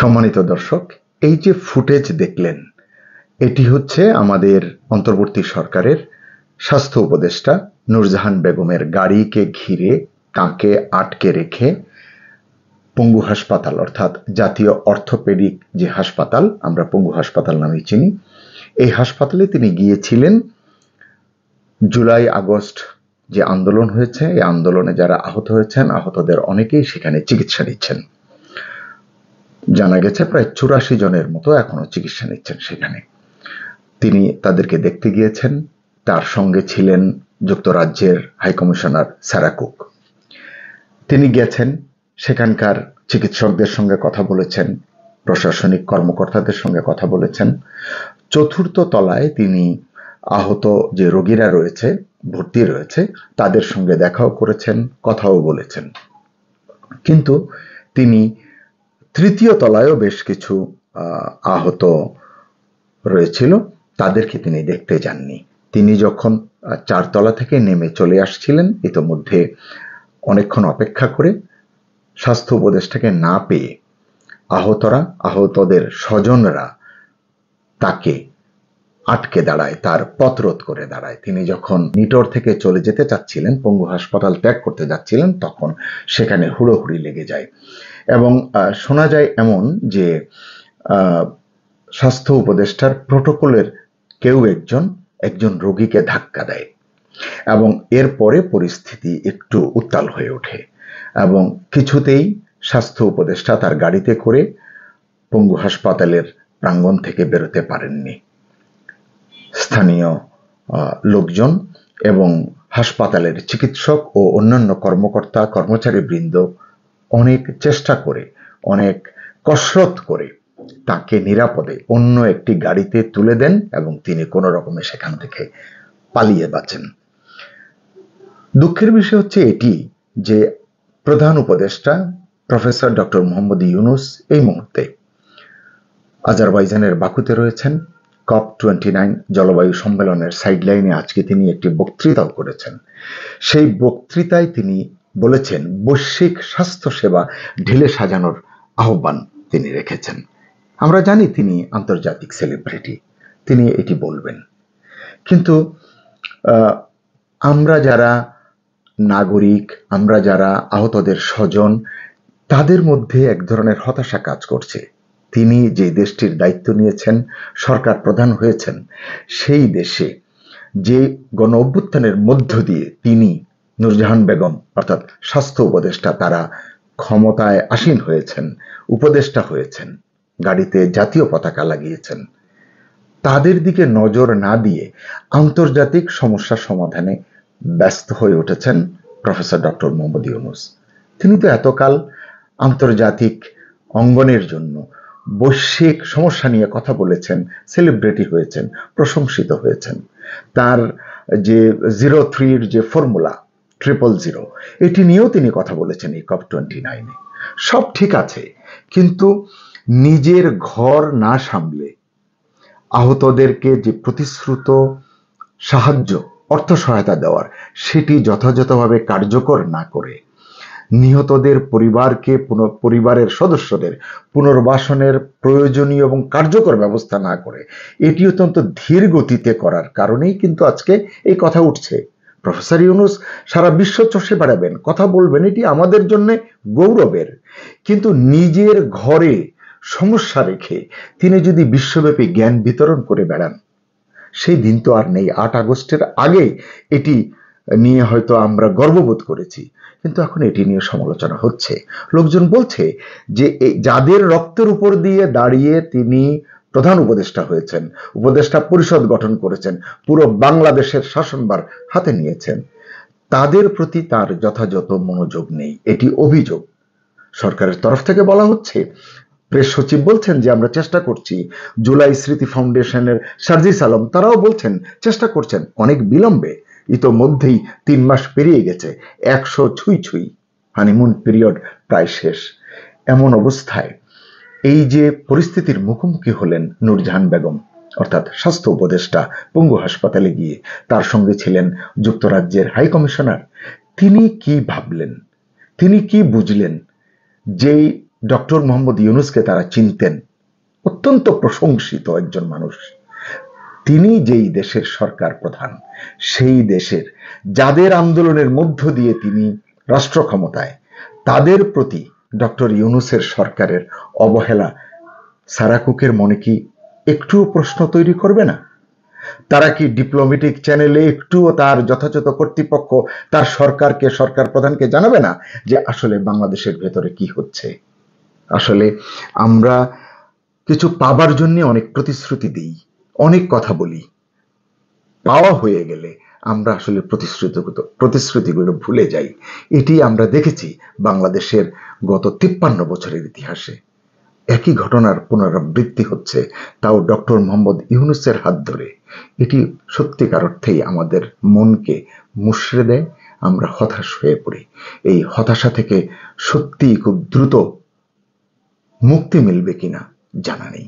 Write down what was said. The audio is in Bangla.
সম্মানিত দর্শক, এই যে ফুটেজ দেখলেন, এটি হচ্ছে আমাদের অন্তর্বর্তী সরকারের স্বাস্থ্য উপদেষ্টা নূরজাহান বেগমের গাড়িকে ঘিরে তাকে আটকে রেখে পঙ্গু হাসপাতাল অর্থাৎ জাতীয় অর্থোপেডিক যে হাসপাতাল আমরা পঙ্গু হাসপাতাল নামে চিনি, এই হাসপাতালে তিনি গিয়েছিলেন। জুলাই আগস্ট যে আন্দোলন হয়েছে, এই আন্দোলনে যারা আহত হয়েছেন, আহতদের অনেকেই সেখানে চিকিৎসা নিচ্ছেন। জানা গেছে প্রায় 84 জনের মতো এখনো চিকিৎসা নিচ্ছেন সেখানে। তিনি তাদেরকে দেখতে গিয়েছেন। তার সঙ্গে ছিলেন যুক্তরাজ্যের হাইকমিশনার সারা কুক। তিনি গেছেন, সেখানকার চিকিৎসকদের সঙ্গে কথা বলেছেন, প্রশাসনিক কর্মকর্তাদের সঙ্গে কথা বলেছেন। 4র্থ তলায় তিনি আহত যে রোগীরা রয়েছে, ভর্তি রয়েছে, তাদের সঙ্গে দেখাও করেছেন, কথাও বলেছেন। কিন্তু তিনি 3য় তলায়ও বেশ কিছু আহত রয়েছিল, তাদেরকে তিনি দেখতে যাননি। তিনি যখন 4 তলা থেকে নেমে চলে আসছিলেন, ইতোমধ্যে অনেকক্ষণ অপেক্ষা করে স্বাস্থ্য উপদেষ্টাকে না পেয়ে আহতদের স্বজনরা তাকে আটকে দাঁড়ায়, তার পথরোধ করে দাঁড়ায়। তিনি যখন নিটোর থেকে চলে যেতে চাচ্ছিলেন, পঙ্গু হাসপাতাল ত্যাগ করতে যাচ্ছিলেন, তখন সেখানে হুড়োহুড়ি লেগে যায়। এবং শোনা যায় এমন যে স্বাস্থ্য উপদেষ্টার প্রোটোকলের কেউ একজন রোগীকে ধাক্কা দেয় এবং এরপরে পরিস্থিতি একটু উত্তাল হয়ে ওঠে এবং কিছুতেই স্বাস্থ্য উপদেষ্টা তার গাড়িতে করে পঙ্গু হাসপাতালের প্রাঙ্গণ থেকে বেরোতে পারেননি। স্থানীয় লোকজন এবং হাসপাতালের চিকিৎসক ও অন্যান্য কর্মকর্তা কর্মচারীবৃন্দ অনেক চেষ্টা করে, অনেক কসরত করে তাকে নিরাপদে অন্য একটি গাড়িতে তুলে দেন এবং তিনি কোনো রকমে সেখান থেকে পালিয়ে বাঁচেন। দুঃখের বিষয় হচ্ছে এটি যে প্রধান উপদেষ্টা প্রফেসর ডক্টর মোহাম্মদ ইউনূস এই মুহূর্তে আজারবাইজানের বাকুতে রয়েছেন। COP29 জলবায়ু সম্মেলনের সাইডলাইনে আজকে তিনি একটি বক্তৃতাও করেছেন। সেই বক্তৃতায় তিনি বলেছেন, বৈশ্বিক স্বাস্থ্য সেবা ঢেলে সাজানোর আহ্বান তিনি রেখেছেন। আমরা জানি তিনি আন্তর্জাতিক সেলিব্রিটি, তিনি এটি বলবেন। কিন্তু আমরা যারা নাগরিক, আমরা যারা আহতদের স্বজন, তাদের মধ্যে এক ধরনের হতাশা কাজ করছে। তিনি যে দেশটির দায়িত্ব নিয়েছেন, সরকার প্রধান হয়েছেন, সেই দেশে যে গণ অভ্যুত্থানের মধ্য দিয়ে তিনি নূরজাহান বেগম অর্থাৎ স্বাস্থ্য উপদেষ্টা তারা ক্ষমতায় আসীন হয়েছেন, উপদেষ্টা হয়েছেন, গাড়িতে জাতীয় পতাকা লাগিয়েছেন, তাদের দিকে নজর না দিয়ে আন্তর্জাতিক সমস্যা সমাধানে ব্যস্ত হয়ে উঠেছেন প্রফেসর ডক্টর মোহাম্মদ ইউনূস। তিনি তো এতকাল আন্তর্জাতিক অঙ্গনের জন্য বৈশ্বিক সমস্যা নিয়ে কথা বলেছেন, সেলিব্রিটি হয়েছেন, প্রশংসিত হয়েছেন। তার যে 03 যে ফর্মুলা 000 এটি নিয়েও তিনি কথা বলেছেন এই COP29-এ। সব ঠিক আছে, কিন্তু নিজের ঘর না সামলে আহতদেরকে যে প্রতিশ্রুত সাহায্য, অর্থ সহায়তা দেওয়ার, সেটি যথাযথভাবে কার্যকর না করে নিহতদের পরিবারের সদস্যদের পুনর্বাসনের প্রয়োজনীয় এবং কার্যকর ব্যবস্থা না করে এটি অত্যন্ত ধীর গতিতে করার কারণেই কিন্তু আজকে এই কথা উঠছে। প্রফেসর ইউনূস সারা বিশ্ব চষে বেড়াবেন, কথা বলবেন, এটি আমাদের জন্য গৌরবের। কিন্তু নিজের ঘরে সমস্যা রেখে তিনি যদি বিশ্বব্যাপী জ্ঞান বিতরণ করে বেড়ান, সেই দিন তো আর নেই। 8 আগস্টের আগে এটি নিয়ে হয়তো আমরা গর্ববোধ করেছি, কিন্তু এখন এটি নিয়ে সমালোচনা হচ্ছে। লোকজন বলছে যে যাদের রক্তের উপর দিয়ে দাঁড়িয়ে তিনি প্রধান উপদেষ্টা হয়েছেন, উপদেষ্টা পরিষদ গঠন করেছেন, পুরো বাংলাদেশের শাসনভার হাতে নিয়েছেন, তাদের প্রতি তার যথাযথ মনোযোগ নেই, এটি অভিযোগ। সরকারের তরফ থেকে বলা হচ্ছে, প্রেস সচিব বলছেন যে আমরা চেষ্টা করছি। জুলাই স্মৃতি ফাউন্ডেশনের সার্জিস আলম তারাও বলছেন চেষ্টা করছেন, অনেক বিলম্বে। ইতোমধ্যেই 3 মাস পেরিয়ে গেছে, 100 ছুঁই, হানিমুন পিরিয়ড প্রায় শেষ। এমন অবস্থায় এই যে পরিস্থিতির মুখোমুখি হলেন নূরজাহান বেগম অর্থাৎ স্বাস্থ্য উপদেষ্টা পঙ্গু হাসপাতালে গিয়ে, তার সঙ্গে ছিলেন যুক্তরাজ্যের হাইকমিশনার, তিনি কি ভাবলেন, তিনি কি বুঝলেন? যেই ডক্টর মোহাম্মদ ইউনূসকে তারা চিনতেন, অত্যন্ত প্রশংসিত একজন মানুষ। তিনি যেই দেশের সরকার প্রধান, সেই দেশের যাদের আন্দোলনের মধ্য দিয়ে তিনি রাষ্ট্র ক্ষমতায়, তাদের প্রতি ডক্টর ইউনূসের সরকারের অবহেলা সারা কুকের মনে কি একটুও প্রশ্ন তৈরি করবে না? তারা কি ডিপ্লোম্যাটিক চ্যানেলে একটুও তার যথাযথ কর্তৃপক্ষ, তার সরকারকে, সরকার প্রধানকে জানাবে না যে আসলে বাংলাদেশের ভেতরে কি হচ্ছে? আসলে আমরা কিছু পাবার জন্য অনেক প্রতিশ্রুতি দিই, অনেক কথা বলি, পাওয়া হয়ে গেলে আমরা আসলে প্রতিশ্রুতিগুলো ভুলে যাই। এটি আমরা দেখেছি বাংলাদেশের গত 53 বছরের ইতিহাসে। একই ঘটনার পুনরাবৃত্তি হচ্ছে, তাও ডক্টর মোহাম্মদ ইউনূসের হাত ধরে। এটি সত্যিকার অর্থেই আমাদের মনকে মুষড়ে দেয়, আমরা হতাশ হয়ে পড়ি। এই হতাশা থেকে সত্যিই খুব দ্রুত মুক্তি মিলবে কিনা জানা নেই।